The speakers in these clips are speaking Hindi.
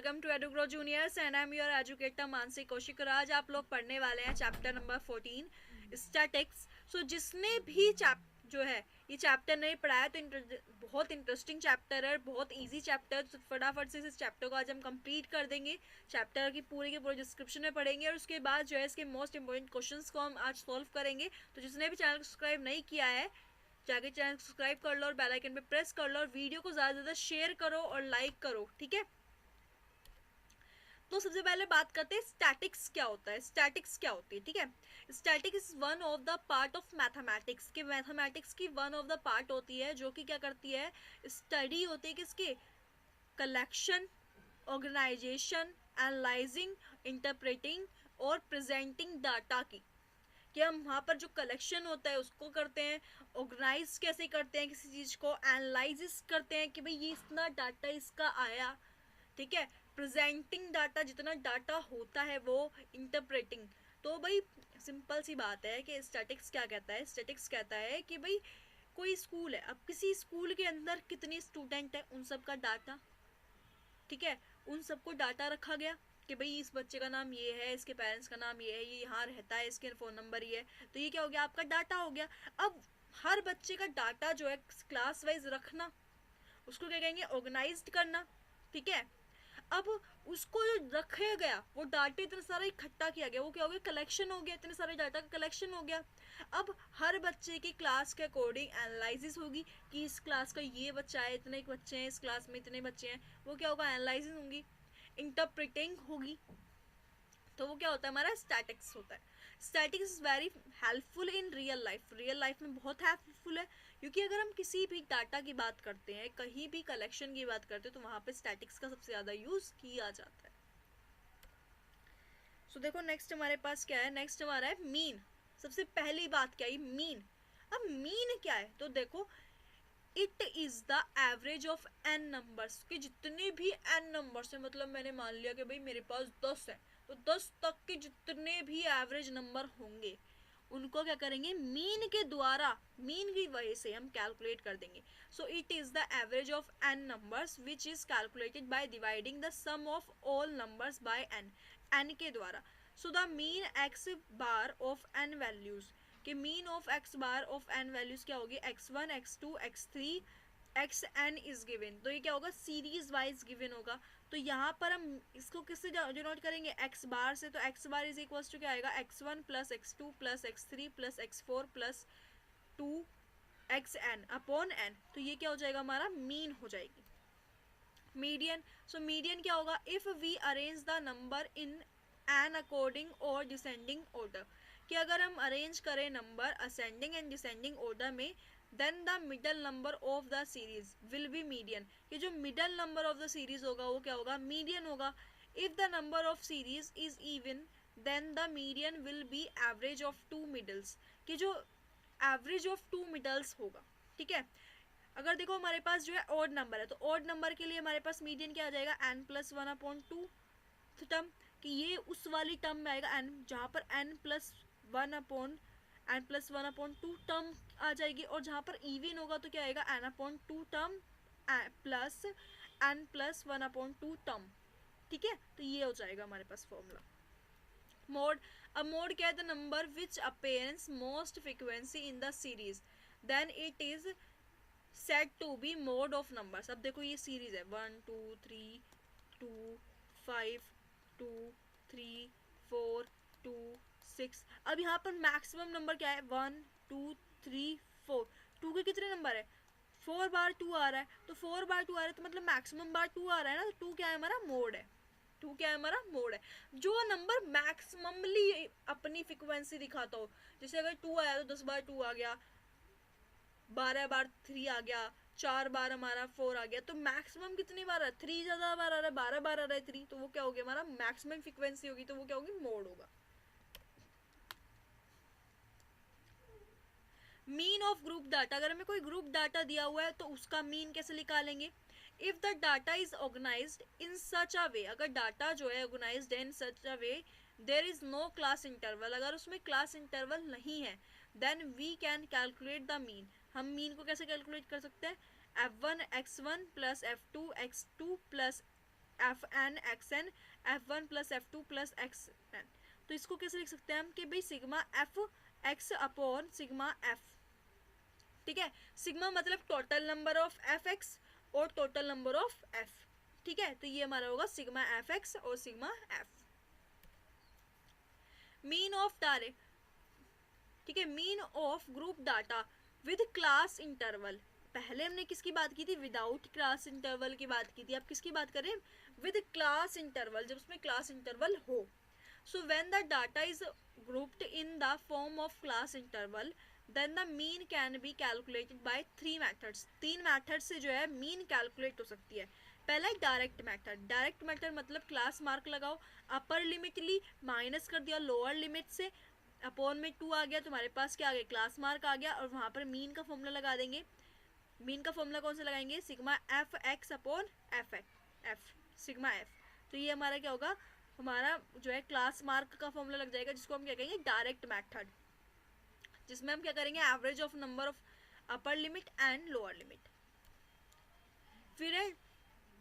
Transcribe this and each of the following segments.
Welcome to Edugro juniors and I am your educator Mansi Kaushik. आज आप लोग पढ़ने वाले हैं चैप्टर नंबर 14 स्टैटिक्स। सो जिसने भी जो है ये चैप्टर नहीं पढ़ा है तो बहुत इंटरेस्टिंग चैप्टर है, बहुत इजी चैप्टर। तो फटाफट से इस चैप्टर को आज हम कंप्लीट कर देंगे। चैप्टर की पूरी डिस्क्रिप्शन में पढ़ेंगे और उसके बाद जो है इसके मोस्ट इंपॉर्टेंट क्वेश्चंस को हम आज सॉल्व करेंगे। तो जिसने भी चैनल को सब्सक्राइब नहीं किया है जाके चैनल को सब्सक्राइब कर लो और बेल आइकन पे प्रेस कर लो और वीडियो को ज़्यादा से ज़्यादा शेयर करो और लाइक करो, ठीक है। तो सबसे पहले बात करते हैं स्टैटिक्स क्या होता है। स्टैटिक्स क्या होती है, ठीक है। Statics is one of the part of mathematics के मैथमेटिक्स की वन ऑफ द पार्ट होती है जो कि क्या करती है, स्टडी होती है किसके, कलेक्शन, ऑर्गेनाइजेशन, एनालाइजिंग, इंटरप्रेटिंग और प्रेजेंटिंग डाटा की। कि हम वहाँ पर जो कलेक्शन होता है उसको करते हैं, ऑर्गेनाइज कैसे करते हैं किसी चीज़ को, एनालाइजिस करते हैं कि भाई ये इतना डाटा इसका आया, ठीक है। प्रेजेंटिंग डाटा, जितना डाटा होता है वो, इंटरप्रेटिंग। तो भाई सिंपल सी बात है कि स्टैटिक्स क्या कहता है। स्टैटिक्स कहता है कि भाई कोई स्कूल है, अब किसी स्कूल के अंदर कितने स्टूडेंट हैं उन सब का डाटा, ठीक है, उन सबको डाटा रखा गया कि भाई इस बच्चे का नाम ये है, इसके पेरेंट्स का नाम ये है, ये यहाँ रहता है, इसके फ़ोन नंबर ये है। तो ये क्या हो गया, आपका डाटा हो गया। अब हर बच्चे का डाटा जो है क्लास वाइज रखना, उसको क्या कहेंगे, ऑर्गेनाइज्ड करना, ठीक है। अब उसको जो रखा गया वो डाटा इतना सारा इकट्ठा किया गया, वो क्या हो गया, कलेक्शन हो गया, इतने सारे डाटा का कलेक्शन हो गया। अब हर बच्चे की क्लास के अकॉर्डिंग एनालिसिस होगी कि इस क्लास का ये बच्चा है, इतने बच्चे हैं, इस क्लास में इतने बच्चे हैं, वो क्या होगा, एनालिसिस होंगी, इंटरप्रिटिंग होगी। तो वो क्या होता है, हमारा स्टैटिक्स होता है। Statics is very helpful in real life. Real life में बहुत हेल्पफुल है क्योंकि अगर हम किसी भी डाटा की बात करते हैं, कहीं भी कलेक्शन की बात करते हैं, तो वहाँ पे स्टैटिक्स का सबसे ज़्यादा यूज़ किया जाता है। सो देखो नेक्स्ट हमारे पास क्या है, नेक्स्ट हमारा है मीन। सबसे पहली बात क्या है, मीन। अब मीन क्या है, तो देखो it is the average of n numbers, कि जितने भी एन नंबर्स हैं, मतलब मैंने मान लिया कि भाई मेरे पास 10 है, तो 10 तक के जितने भी एवरेज नंबर होंगे उनको क्या करेंगे, मीन के द्वारा, मीन की वजह से हम कैलकुलेट कर देंगे। So it is the average of n numbers which is calculated by dividing the sum of all numbers by n, n के द्वारा। So the mean x bar of n values, कि mean of x bar of n values क्या होगी, x1 x2 x3 xn is given. तो ये क्या होगा, सीरीज वाइज गिवन होगा। तो यहाँ पर हम इसको किससे डिनोट करेंगे, एक्स बार से। तो x bar is equal to क्या आएगा, x1 plus x2 plus x3 plus x4 plus 2 xn upon n। तो ये क्या हो जाएगा, हमारा मीन हो जाएगी। मीडियन, सो मीडियन क्या होगा, if we arrange the number in n according और डिसेंडिंग ऑर्डर, कि अगर हम अरेंज करें number ascending and descending order में, then the middle number of the series will be median, कि जो middle number of the series होगा वो क्या होगा, मीडियन होगा। If the number of series is even then the median will be average of two middles, कि जो एवरेज ऑफ टू मिडल्स होगा, ठीक है। अगर देखो हमारे पास जो है ऑड नंबर है, तो ऑड नंबर के लिए हमारे पास मीडियन क्या आ जाएगा, n प्लस 1/2 टर्म, कि ये उस वाली टर्म में आएगा n जहाँ पर n प्लस 1/2 टर्म आ जाएगी, और जहाँ पर इवन होगा तो क्या आएगा, n/2 term plus n plus 1/2 term, ठीक है। तो ये हो जाएगा हमारे पास फॉर्मूला। मोड, अब मोड क्या है, the number which appearance most frequency in the series then it is set to be mode of numbers. अब देखो ये सीरीज है 1 2 3 2 5 2 3 4 2 6। अब यहाँ पर मैक्सिमम नंबर क्या है, 1 2 3 4। 2 के कितने नंबर है, 4 बार 2 आ रहा है, तो 4 बार 2 आ रहा है तो मतलब मैक्सिमम बार 2 आ रहा है ना, तो 2 क्या है, हमारा मोड है। 2 क्या है, हमारा मोड है। जो नंबर मैक्सिममली अपनी फ्रिक्वेंसी दिखाता हो, जैसे अगर 2 आया तो 10 बार 2 आ गया, 12 बार 3 आ गया, 4 बार हमारा 4 आ गया, तो मैक्सिमम कितनी बार है, 3 ज़्यादा बार आ रहा है, 12 बार आ रहा है 3, तो वो क्या होगी, हमारा मैक्सिमम फ्रिक्वेंसी होगी, तो वो क्या होगी, मोड होगा। मीन ऑफ ग्रुप डाटा, अगर हमें कोई ग्रुप डाटा दिया हुआ है तो उसका मीन कैसे निकालेंगे, if the data is organized in such a way, अगर डाटा जो है organized in such a way there is no class interval, अगर उसमें क्लास इंटरवल नहीं है, then we can calculate the mean. हम मीन को कैसे कैलकुलेट कर सकते हैं, f1 x1 plus f2 x2 plus f n x n f one plus f two plus x n. तो इसको कैसे लिख सकते हैं हम कि भाई sigma F x upon sigma F, ठीक है। सिग्मा मतलब total number of F x और टोटल नंबर ऑफ एफ, ठीक है। तो ये हमारा होगा सिग्मा एफ एक्स और sigma F. Mean of direct, ठीक है, mean of group data with class interval. पहले हमने किसकी बात की थी, विदाउट क्लास इंटरवल की बात की थी। अब किसकी बात करें, विद क्लास इंटरवल, जब उसमें क्लास इंटरवल हो। So when the data is grouped in the form of class interval then the mean can be calculated by 3 methods. 3 method से जो है मीन कैलकुलेट हो सकती है। पहला है डायरेक्ट मेथड। डायरेक्ट मेथड मतलब क्लास मार्क लगाओ, अपर लिमिट ली, माइनस कर दिया लोअर लिमिट से, अपॉन में 2 आ गया, तुम्हारे पास क्या आ गया, क्लास मार्क आ गया, और वहाँ पर मीन का फॉर्मूला लगा देंगे। मीन का फॉर्मूला कौन सा लगाएंगे, sigma F x upon F F sigma f. तो ये हमारा क्या होगा, हमारा जो है क्लास मार्क का फॉर्मूला लग जाएगा, जिसको हम क्या कहेंगे डायरेक्ट मेथड, जिसमें हम क्या करेंगे average of number of upper limit and lower limit. फिर है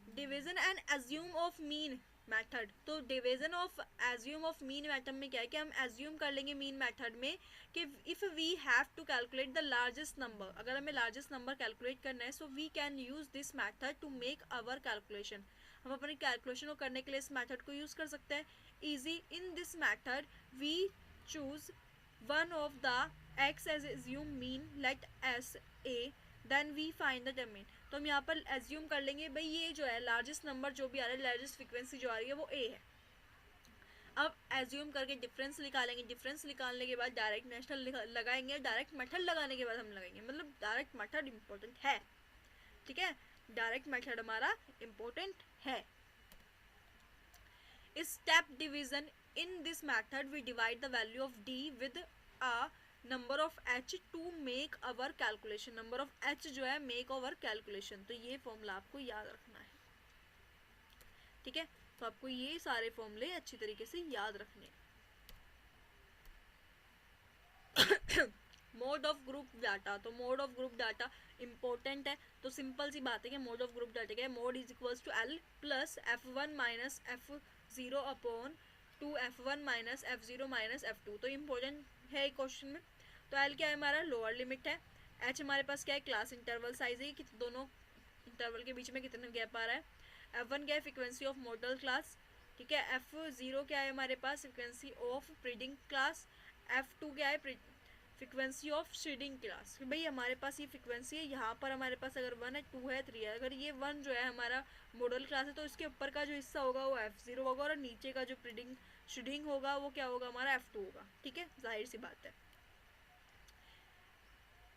division and assume of mean method. तो division of assume of mean method में क्या है कि हम एज्यूम कर लेंगे मीन मेथड में कि if we have to calculate the largest number, अगर हमें लार्जेस्ट नंबर कैलकुलेट करना है, so we can use this method to make our calculation. हम अपनी कैलकुलेशन को करने के लिए इस मेथड को यूज़ कर सकते हैं। Easy in this method we choose one of the x as assume mean let as a then we find the mean. तो हम यहाँ पर एज्यूम कर लेंगे भाई ये जो है लार्जेस्ट नंबर जो भी आ रहा है, लार्जेस्ट फ्रीक्वेंसी जो आ रही है वो ए है। अब एज्यूम करके डिफरेंस निकालेंगे, डिफरेंस निकालने के बाद डायरेक्ट नेशनल लगाएंगे, डायरेक्ट मेथड लगाने के बाद हम लगाएंगे, मतलब डायरेक्ट मेथड इम्पोर्टेंट है, ठीक है। डायरेक्ट मेथड हमारा इम्पोर्टेंट है। Step division in this method we divide the value of d with a number of h to make our calculation. Number of h जो है मेक अवर कैलकुलेशन। तो ये फॉर्मूला आपको याद रखना है, ठीक है। तो आपको ये सारे फॉर्मूले अच्छी तरीके से याद रखने हैं। मोड ऑफ ग्रुप डाटा, तो mode of group data important है। तो सिंपल सी बात है कि मोड ऑफ ग्रुप डाटा क्या है, mode is equals to l plus f one minus f zero upon two f one minus f zero minus f two. तो इम्पोर्टेंट है क्वेश्चन में। तो एल क्या है हमारा, लोअर लिमिट है। एच हमारे पास क्या है, क्लास इंटरवल साइज है कि दोनों इंटरवल के बीच में कितना गैप आ रहा है। एफ वन क्या है, फ्रिक्वेंसी ऑफ मॉडल क्लास, ठीक है। एफ जीरो क्या है हमारे पास, frequency of preceding class. F two क्या है, फ्रिक्वेंसी ऑफ शीडिंग क्लास। भाई हमारे पास ये फ्रिक्वेंसी है, यहाँ पर हमारे पास अगर 1 है, 2 है, 3 है। अगर ये 1 जो है हमारा मॉडल क्लास है तो इसके ऊपर का जो हिस्सा होगा वो F0 होगा, और नीचे का जो प्रीडिंग शीडिंग होगा वो क्या होगा हमारा F2 होगा, ठीक है, जाहिर सी बात है।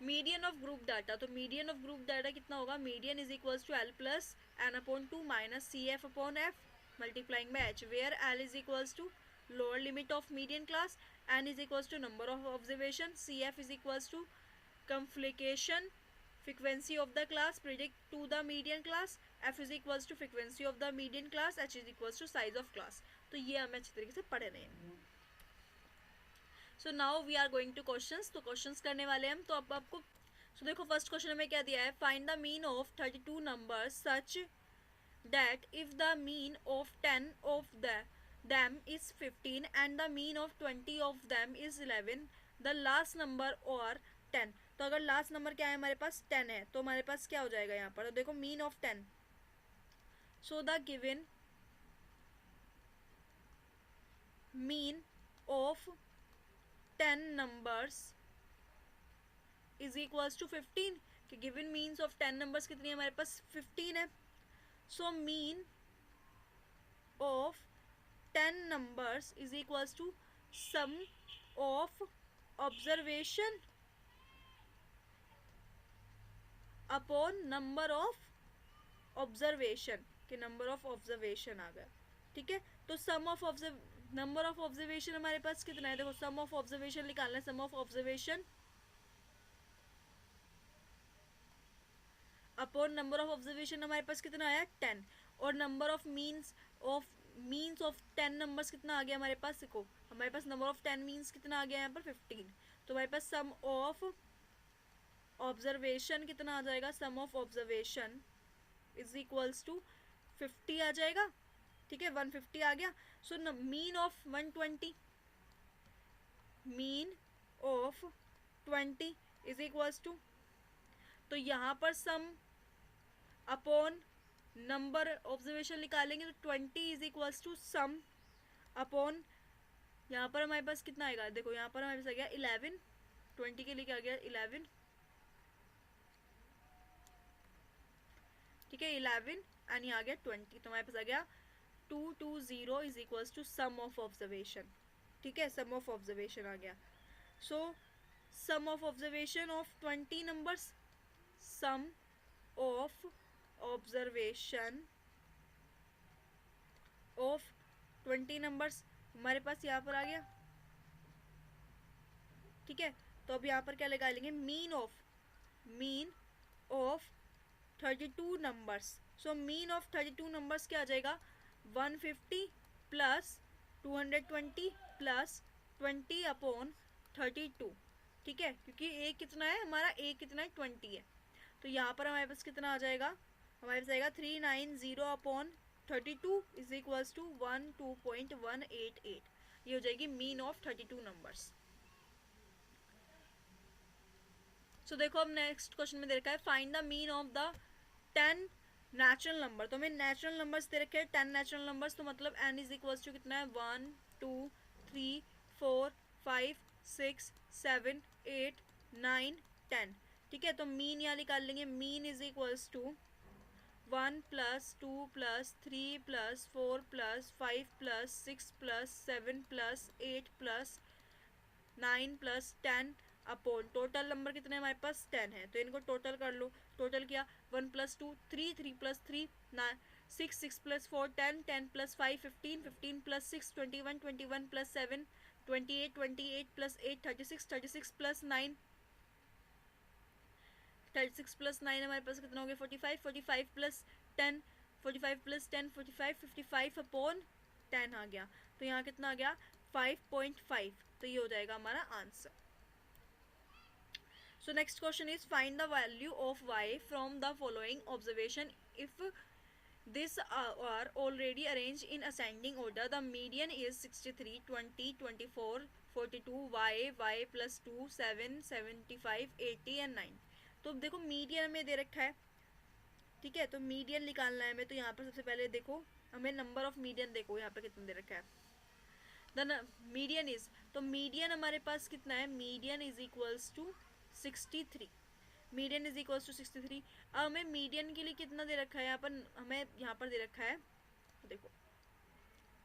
मीडियन ऑफ ग्रुप डाटा, तो मीडियन ऑफ ग्रुप डाटा कितना होगा, median is equals to l plus n upon two minus c f upon f multiplying by h, where l is equals to lower limit of median class, n is equals to number of observation, cf is equals to confliction frequency of the class predict to the median class, f is equals to frequency of the median class, h is equals to size of class। तो ये हमें अच्छी तरीके से पढ़े रहे हैं। So now we are going to questions. तो क्वेश्चंस करने वाले हम। तो अब आपको देखो फर्स्ट क्वेश्चन में क्या दिया है, find the mean of 32 numbers such that if the mean of 10 of them is 15 and the mean of 20 of them is 11, the last number or 10। तो अगर लास्ट नंबर क्या है हमारे पास 10 है, तो हमारे पास क्या हो जाएगा यहाँ पर, तो देखो mean of 10, so the given mean of 10 numbers is equals to 15, कि गिवन मीन्स ऑफ 10 नंबर्स कितनी है हमारे पास 15 है। So mean of 10 numbers is equals to sum of observation upon number of observation, के number of observation आ गया, ठीक है। तो sum of number of observation हमारे पास कितना है, देखो sum of observation निकालना है, sum of observation upon number of observation हमारे पास कितना आया 10, और number of means of 10 numbers कितना आ गया हमारे पास, देखो हमारे पास नंबर ऑफ 10 मीन्स कितना आ गया यहाँ पर 15। तो हमारे पास सम ऑफ ऑब्जर्वेशन कितना आ जाएगा, sum of observation is equals to 50 आ जाएगा, ठीक है 150 आ गया. So mean of 120, mean of 20 is equals to, तो यहाँ पर सम अपॉन नंबर ऑब्जर्वेशन निकालेंगे तो 20 is equals to sum upon, यहाँ पर हमारे पास कितना आएगा, देखो यहाँ पर हमारे पास आ गया 11, 20 के लिए क्या आ गया 11, ठीक है 11 एंड यहाँ आ गया 20, तो हमारे पास आ गया 220 is equals to sum of observation. ठीक है सम ऑफ ऑब्जर्वेशन आ गया. So sum of observation of 20 numbers, sum of observation of 20 numbers हमारे पास यहाँ पर आ गया. ठीक है तो अब यहाँ पर क्या लगा लेंगे, mean of 32 numbers. So mean of 32 numbers क्या आ जाएगा, 150 प्लस 220 प्लस 20 अपॉन 32. ठीक है क्योंकि ए कितना है हमारा, ए कितना है 20 है, तो यहाँ पर हमारे पास कितना आ जाएगा, हमारे पास आएगा 390 अपॉन 32 इज इक्वल्स टू 12.188. ये हो जाएगी मीन ऑफ 32 नंबर्स. सो देखो अब नेक्स्ट क्वेश्चन में दे रखा है find the mean of the 10 natural number. तो हमें नेचुरल नंबर्स दे रखे हैं 10 नेचुरल नंबर्स, तो मतलब n इज इक्वल्स टू कितना है 1 2 3 4 5 6 7 8 9 10. ठीक है तो मीन यहाँ निकाल लेंगे, mean is equals to 1 plus 2 plus 3 plus 4 plus 5 plus 6 plus 7 plus 8 plus 9 plus 10 upon total number कितने हमारे पास 10 है, तो इनको टोटल कर लो. टोटल किया 1 plus 2 3 3 plus 3 9 6 6 plus 4 10 10 plus 5 15 15 plus 6 21 21 plus 7 28 28 plus 8 36 36 plus 9 36 plus 9 हमारे पास कितना हो गया 45 45 प्लस 10 45 प्लस 10 45 55 अपॉन 10 आ गया, तो यहाँ कितना आ गया 5.5. तो ये हो जाएगा हमारा answer. So next question is find the value of y from the following observation if these are already arranged in ascending order. The median is 63 20 24 42 y plus 2 7 75 80 and 9. तो अब देखो मीडियन में दे रखा है. ठीक है तो मीडियन निकालना है हमें, तो यहाँ पर सबसे पहले देखो हमें नंबर ऑफ मीडियन देखो यहाँ पर कितना दे रखा है, द मीडियन इज, तो मीडियन हमारे पास कितना है, median is equals to 63. Median is equals to 63. अब हमें मीडियन के लिए कितना दे रखा है, यहाँ पर हमें यहाँ पर दे रखा है, देखो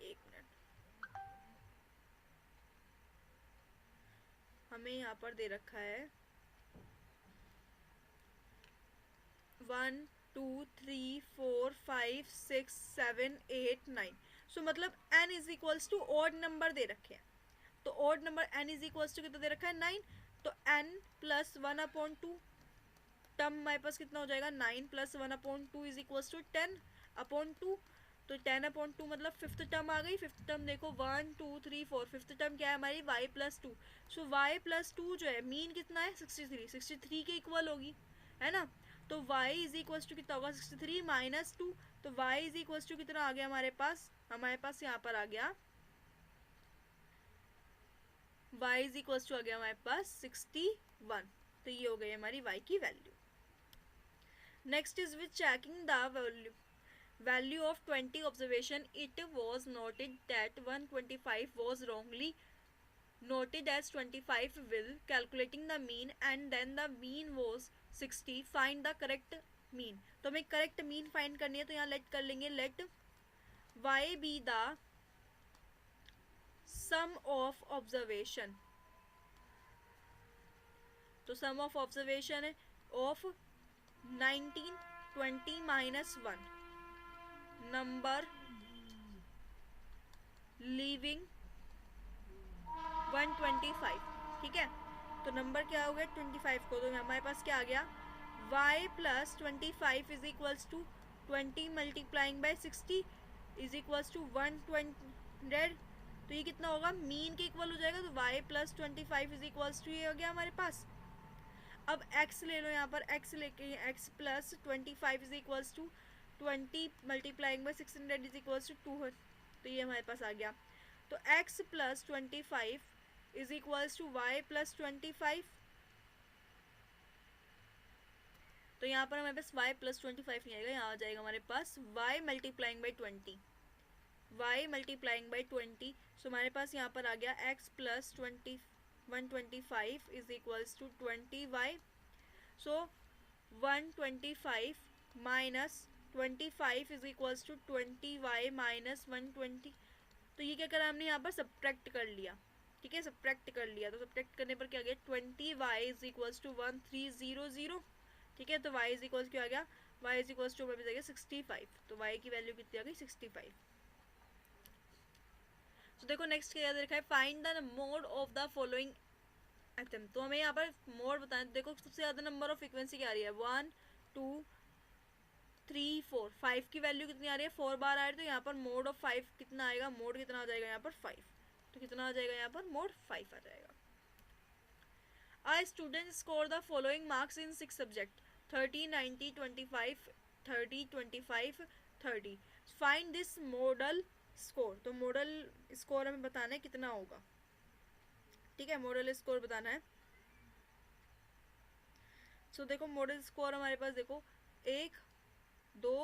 एक मिनट, हमें यहाँ पर दे रखा है 1 2 3 4 5 6 7 8 9. सो मतलब n is equals to odd number दे रखे हैं, तो odd number n is equals to कितना दे रखा है 9, तो n प्लस 1 अपॉन 2 टर्म हमारे पास कितना हो जाएगा 9 plus 1 upon 2 is equals to 10 upon 2. तो 10 अपॉन 2 मतलब फिफ्थ टर्म आ गई. फिफ्थ टर्म देखो 1 2 3 4, फिफ्थ टर्म क्या है हमारी y प्लस 2. सो y प्लस 2 जो है मीन कितना है 63 के इक्वल होगी है ना, तो y इज इक्वल्स टू कितना होगा 63 माइनस 2, तो y इज इक्वल्स टू कितना आ गया हमारे पास यहाँ पर आ गया y इज इक्वल्स टू आ गया हमारे पास 61. तो ये हो गई हमारी y की value. Next is with checking the value of 20 observation, it was noted that 125 was wrongly noted as 25 will. Calculating the mean and then the mean was 60. Find the correct mean. तो हमें correct mean find करनी है, तो यहाँ let कर लेंगे, let y be the sum of observation. तो sum of observation है of 19 20 minus 1 नंबर लिविंग 125. ठीक है तो नंबर क्या हो गया 25 को, तो हमारे पास क्या आ गया y plus 25 is equals to 20 multiplying by 60 is equals to 100. तो ये कितना होगा मीन के इक्वल हो जाएगा, तो y plus 25 is equals to ये हो गया हमारे पास. अब x ले लो, यहाँ पर x लेके x plus 25 is equals to 20 multiplying by 600 is equals to 200, तो ये हमारे पास आ गया। तो x plus 25 is equals to y plus 25, तो यहाँ पर हमारे पास y प्लस 25 नहीं आएगा, यहाँ आ जाएगा हमारे पास y multiplying by 20, y multiplying by 20। So हमारे पास यहाँ पर आ गया x plus 125 is equals to 20y। So 125 minus 25 is equals to 20y minus 120, तो ये क्या करा हमने यहाँ पर सब्ट्रैक्ट कर लिया, ठीक है, सब्ट्रैक्ट कर लिया। तो सब्ट्रैक्ट करने पर क्या गया 20y इज इक्वल्स टू 1300, ठीक है। तो y इज इक्वल्स क्या आ गया, y इज इक्वल्स टू हमारे पास आ गया 65, तो y की वैल्यू कितनी आ गई 65। तो देखो नेक्स्ट क्या देखा है, find the mode of the following atom. तो हमें यहाँ पर मोड बताना, देखो सबसे ज़्यादा नंबर ऑफ फ्रीक्वेंसी क्या आ रही है 1 2 3 4, 5 की वैल्यू कितनी आ रही है 4 बार आ रही है, तो यहाँ पर मोड ऑफ 5 कितना आएगा, मोड कितना आ जाएगा यहाँ पर 5, तो कितना आ जाएगा यहाँ पर मोड 5 आ जाएगा। A student score the following marks in 6 subject 30 90 25 30 25 30, find this model score। तो मॉडल स्कोर हमें बताना है कितना होगा, ठीक है, मॉडल स्कोर बताना है। सो देखो मॉडल स्कोर हमारे पास देखो 1 2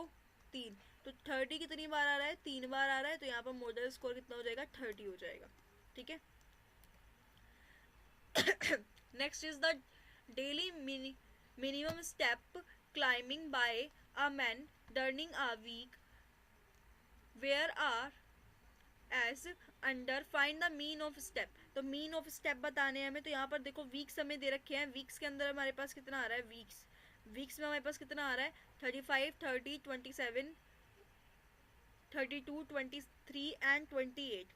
3, तो 30 कितनी बार आ रहा है 3 बार आ रहा है, तो यहाँ पर मॉडल स्कोर कितना हो जाएगा 30 हो जाएगा, ठीक है। Next is the daily minimum step climbing by a man during a week where are as under, find the mean of step. तो मीन ऑफ स्टेप बताने हैं हमें, तो यहाँ पर देखो वीक्स हमें दे रखे हैं, वीक्स के अंदर हमारे पास कितना आ रहा है, वीक्स में हमारे पास कितना आ रहा है 35 30 27 32 23 एंड 28।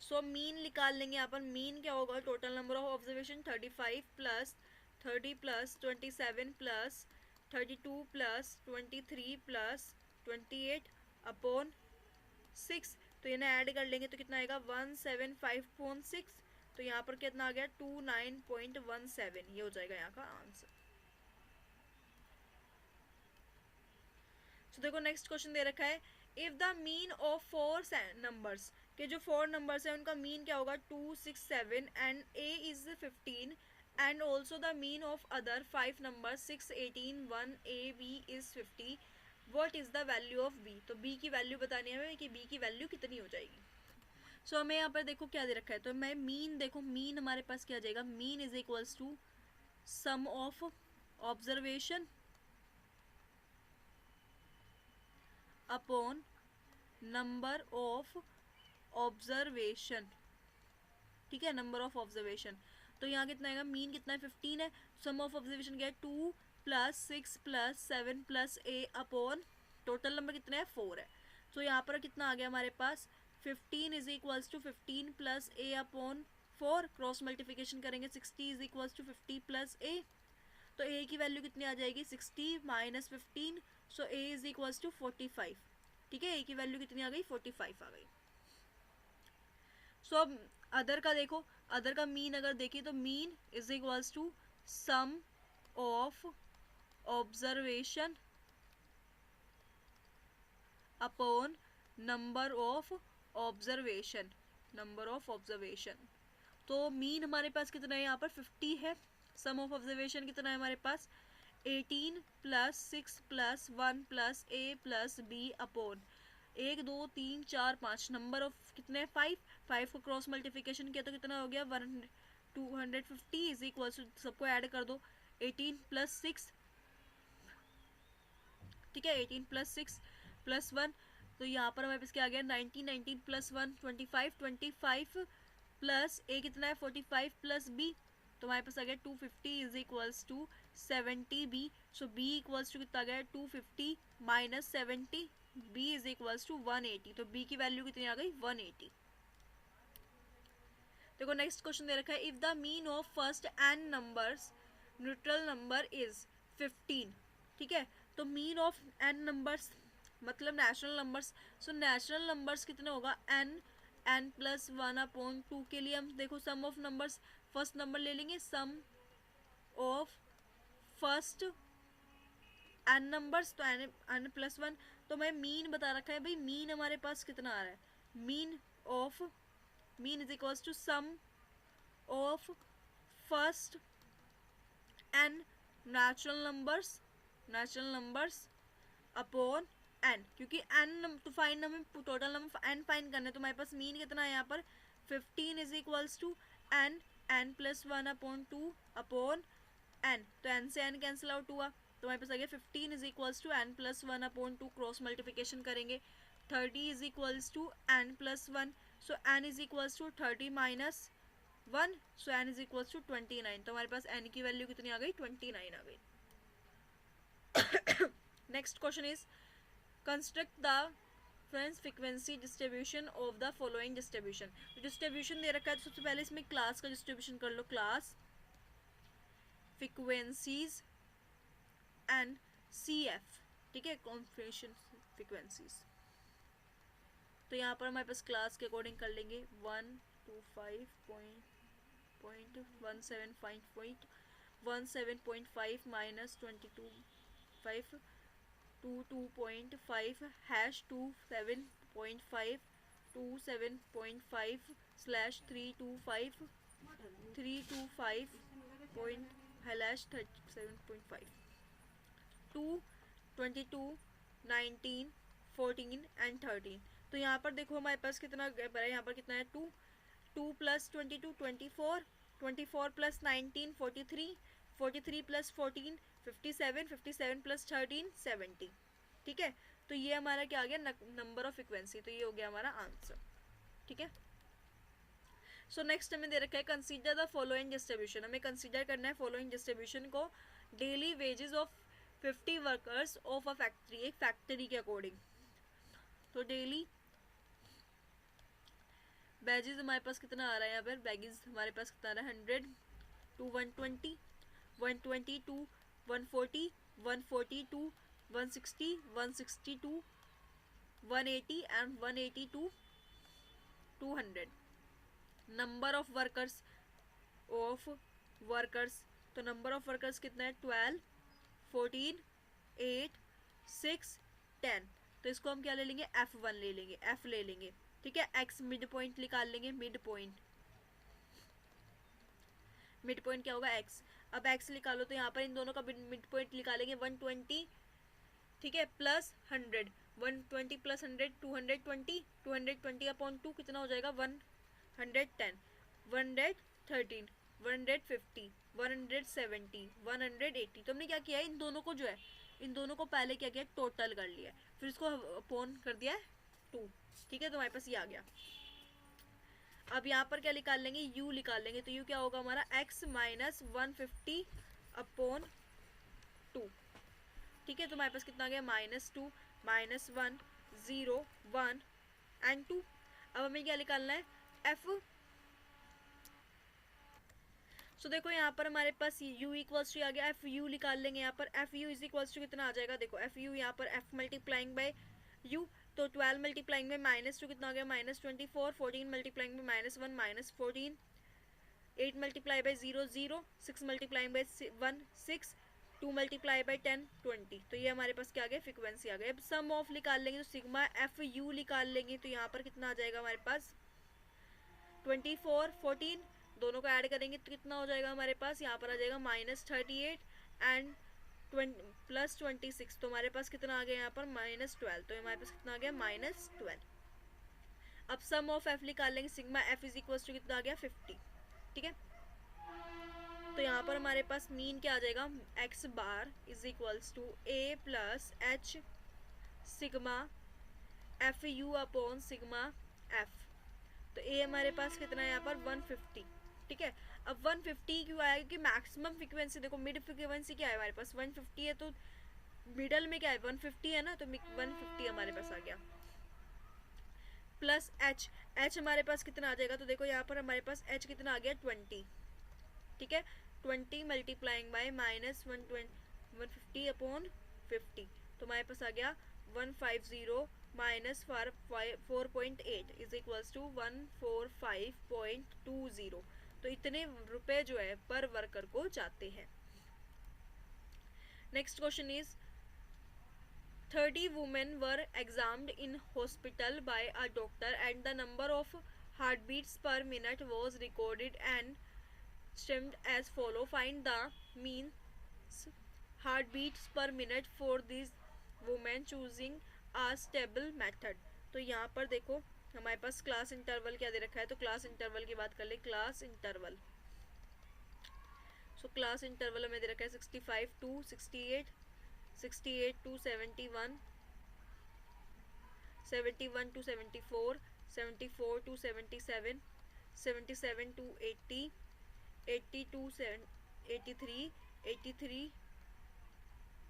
सो मीन निकाल लेंगे, यहाँ पर मीन क्या होगा, total number of observation 35 plus 30 plus 27 plus 32 plus 23 plus 28 upon 6, तो इन्हें ऐड कर लेंगे तो कितना आएगा 175.6, तो यहाँ पर कितना आ गया 29.17, ये हो जाएगा यहाँ का आंसर। तो देखो नेक्स्ट क्वेश्चन दे रखा है, if the mean of 4 numbers, के जो 4 नंबर्स है उनका मीन क्या होगा 2 6 7 and a is 15 and also the mean of other 5 numbers 6 18 1 a b is 50, what is the value of b। तो b की वैल्यू बतानी है हमें कि b की वैल्यू कितनी हो जाएगी। सो हमें यहाँ पर देखो क्या दे रखा है, तो मैं मीन देखो, मीन हमारे पास क्या आ जाएगा, mean is equals to sum of observation upon number of observation, ठीक है, नंबर ऑफ ऑब्जर्वेशन। तो यहाँ कितना आएगा, मीन कितना है 15 है, सम ऑफ ऑब्जर्वेशन क्या है 2 plus 6 plus 7 plus a upon total number कितना है 4 है। तो यहाँ पर कितना आ गया हमारे पास 15 is equals to 15 plus a upon 4, cross multiplication करेंगे 60 is equals to 50 plus a, तो a की वैल्यू कितनी आ जाएगी 60 minus 15, so a is equals to 45, ठीक है, a की वैल्यू कितनी आ गई 45 आ गई। सो अब अदर का देखो, अदर का मीन अगर देखिए तो mean is equals to sum of observation upon number of observation, number of observation. तो मीन हमारे पास कितना है यहाँ पर 50 है, सम ऑफ ऑब्जर्वेशन कितना है हमारे पास 18 plus 6 plus 1 plus a plus b upon 1 2 3 4 5, number of कितने 5 को क्रॉस मल्टीप्लिकेशन किया तो कितना हो गया 250 इज इक्वल टू, सबको ऐड कर दो 18 प्लस 6, ठीक है, 18 प्लस 6 प्लस 1, तो यहाँ पर हमारे पास क्या आ गया 19 19 प्लस 1 25 25 प्लस a कितना है 45 प्लस b, तो हमारे पास आ गया 250 is equals to 70b। So b equals to कितना आ गया 250 minus 70, b is equals to 180, तो b की वैल्यू कितनी आ गई 180। देखो नेक्स्ट क्वेश्चन दे रखा है, if the mean of first n numbers neutral number is 15, ठीक है, तो मीन ऑफ n नंबर्स मतलब natural numbers, so natural numbers कितना होगा n प्लस 1 अपॉन 2 के लिए हम देखो सम ऑफ नंबर्स, फर्स्ट नंबर ले लेंगे, सम ऑफ फर्स्ट एन नंबर्स तो एन प्लस वन, तो मैं मीन बता रखा है भाई, मीन हमारे पास कितना आ रहा है, mean is equals to sum of first n natural numbers upon n, क्योंकि एन तो फाइन हमें टोटल नंबर एन फाइन करना है, तो हमारे पास मीन कितना है यहाँ पर 15 is equals to n plus one upon two upon n, तो एन से एन कैंसिल आउट हुआ, तो हमारे पास आ गया 15 is equals to n plus one upon two, cross multiplication करेंगे 30 is equals to n plus one, so n is equals to 30 minus one, so n is equals to 29, तो हमारे पास एन की वैल्यू कितनी आ गई 29 आ गई। Next question is construct the friends frequency distribution of the following distribution, distribution दे रखा है तो सबसे पहले इसमें क्लास का डिस्ट्रीब्यूशन कर लो, class frequencies and C F, ठीक है, कॉन्फिगरेशन फ्रीक्वेंसीज, तो यहाँ पर हमारे पास क्लास के अकॉर्डिंग कर लेंगे 125.17.5 minus 22.5 22.5 hash 27.5 27.5 slash 325 point hash 37.5 2 22 19 14 and 13, तो यहाँ पर देखो हमारे पास कितना गैप है, यहाँ पर कितना है 2 प्लस 22 24 प्लस 19 43 प्लस 14 57 प्लस 13 70, ठीक है, तो ये हमारा क्या आ गया नंबर ऑफ फ्रीक्वेंसी, तो ये हो गया हमारा आंसर, ठीक है। सो नेक्स्ट हमें दे रखा है कंसीडर द फॉलोइंग डिस्ट्रीब्यूशन, हमें कंसीडर करना है फॉलोइंग डिस्ट्रीब्यूशन को, daily wages of 50 workers of a factory, एक फैक्ट्री के अकॉर्डिंग, तो डेली बैजेस हमारे पास कितना आ रहा है, यहाँ पर बैगेज हमारे पास कितना आ रहा है 100 to 120 120 to 140 142 160 162 180 and 180 to 200। Number of workers तो नंबर ऑफ वर्कर्स कितना है 12 14 8 6 10, तो इसको हम क्या ले लेंगे F1 ले लेंगे, F ले लेंगे, ठीक है, X मिड पॉइंट निकाल लेंगे, मिड पॉइंट क्या होगा X, अब X निकालो तो यहाँ पर इन दोनों का मिड पॉइंट निकालेंगे 120, ठीक है, प्लस 100 120 प्लस 100 220 220 अपॉन 2 कितना हो जाएगा 110 113 150 170 180, तो हमने क्या किया है इन दोनों को जो है इन दोनों को पहले क्या किया टोटल कर लिया है, फिर इसको अपॉन कर दिया है 2, ठीक है, तो हमारे पास ये आ गया। अब यहाँ पर क्या निकाल लेंगे u निकाल लेंगे, तो u क्या होगा हमारा x माइनस 150 अपॉन 2, ठीक है, तो हमारे पास कितना आ गया -2 -1 0 1 एंड 2। अब हमें क्या निकालना है f, सो देखो यहाँ पर हमारे पास u इक्वल्स टू आ गया, एफ यू निकाल लेंगे, यहाँ पर f u is equals to कितना आ जाएगा, देखो एफ यू यहाँ पर एफ मल्टीप्लाइंग बाय u, तो 12 मल्टीप्लाइंग में -2 कितना आ गया -24 14 मल्टीप्लाइंग में -1 -14 8 multiply by 0 0 6 multiplying by 1 6 2 multiply by 10 20, तो ये हमारे पास क्या आ गया फ्रीक्वेंसी आ गया। अब सम ऑफ निकाल लेंगे तो सिग्मा एफ यू निकाल लेंगे, तो यहाँ पर कितना आ जाएगा हमारे पास 24 14 दोनों को ऐड करेंगे तो कितना हो जाएगा हमारे पास, यहाँ पर आ जाएगा -38 एंड प्लस 26, तो हमारे पास कितना आ गया यहाँ पर -12, तो हमारे पास कितना आ गया -12। अब सम ऑफ एफ निकाल लेंगे, sigma f is equal to कितना आ गया 50, ठीक है, तो यहाँ पर हमारे पास मीन क्या आ जाएगा x bar is equals to a plus h sigma f u upon sigma f, तो a हमारे पास कितना है यहाँ पर 150, ठीक है। अब 150 क्यों आएगा कि मैक्सिमम फ्रीक्वेंसी देखो मिड फ्रीक्वेंसी क्या है हमारे पास 150 है, तो मिडल में क्या है 150 है ना, तो 150 हमारे पास आ गया प्लस एच हमारे पास कितना आ जाएगा, तो देखो यहाँ पर हमारे पास एच कितना आ गया 20, ठीक है, 20 मल्टीप्लाइंग बाय -150 अपॉन 50, तो हमारे पास आ गया 150 माइनस 4.8 इज इक्वल्स टू 145.20, तो इतने रुपए जो है पर वर्कर को जाते हैं। Next question is 30 women were examined in hospital by a doctor and the number of heartbeats per minute was recorded and stemmed as follow. Find the mean heartbeats per minute for these women choosing a stable method. तो यहाँ पर देखो हमारे पास क्लास इंटरवल क्या दे रखा है, तो क्लास इंटरवल की बात कर ले. Class interval, so class interval हमें दे रखा है 65 to 68, 68 to 71, 71 to 74, 74 to 77, 77 to 80, 80 to 83, 83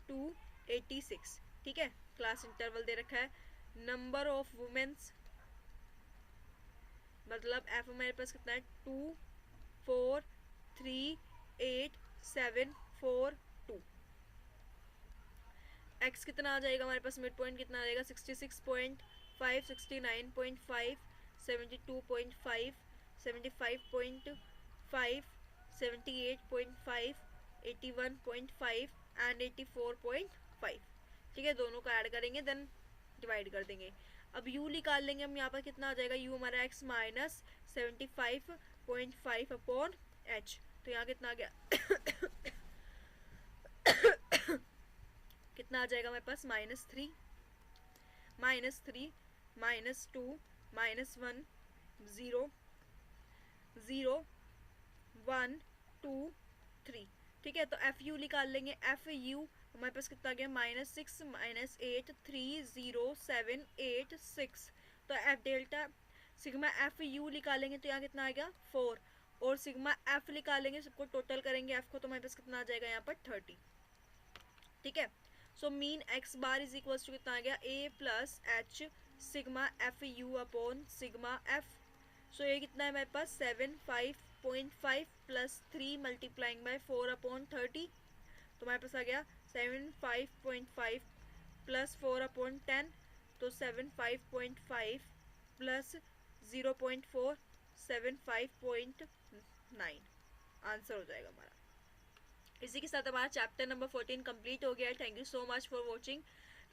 to 86. ठीक है, क्लास इंटरवल दे रखा है. नंबर ऑफ वुमेन्स मतलब एफ हमारे पास कितना है 2 4 3 8 7 4 2. एक्स कितना आ जाएगा हमारे पास, मिड पॉइंट कितना आ जाएगा 66.5, 69.5, 72.5, 75.5, 78.5, 81.5 एंड 84.5. ठीक है, दोनों का ऐड करेंगे देन डिवाइड कर देंगे. अब u निकाल लेंगे हम. यहाँ पर कितना आ जाएगा, u हमारा x माइनस 75.5 अपॉन h. तो यहाँ कितना आ गया कितना आ जाएगा हमारे पास -3, -3, -2, -1, 0, 0, 1, 2, 3. ठीक है, तो एफ यू निकाल लेंगे. एफ यू हमारे पास कितना आ गया -6, -8, 3, 0, 7, 8, 6. तो F delta sigma f you निकालेंगे तो यहाँ कितना आएगा 4, और सिग्मा एफ निकालेंगे सबको टोटल करेंगे एफ को, तो हमारे पास कितना आ जाएगा यहाँ पर 30. ठीक है, so mean x bar is equal to कितना आ गया a plus h sigma f u upon sigma f. So ये कितना है हमारे पास 75.5 प्लस 3 मल्टीप्लाइंग बाय 4 अपॉन 30. तो हमारे पास आ गया 75.5 प्लस 4 अपॉन 10, तो 75.5 प्लस 0.4, 75.9 आंसर हो जाएगा हमारा. इसी के साथ हमारा चैप्टर नंबर 14 कंप्लीट हो गया है. Thank you so much for watching.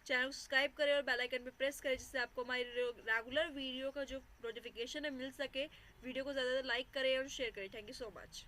Channel को सब्सक्राइब करें और बेल आइकन पे प्रेस करें जिससे आपको हमारी रेगुलर वीडियो का जो नोटिफिकेशन है मिल सके. वीडियो को ज़्यादा लाइक करें और शेयर करें. Thank you so much.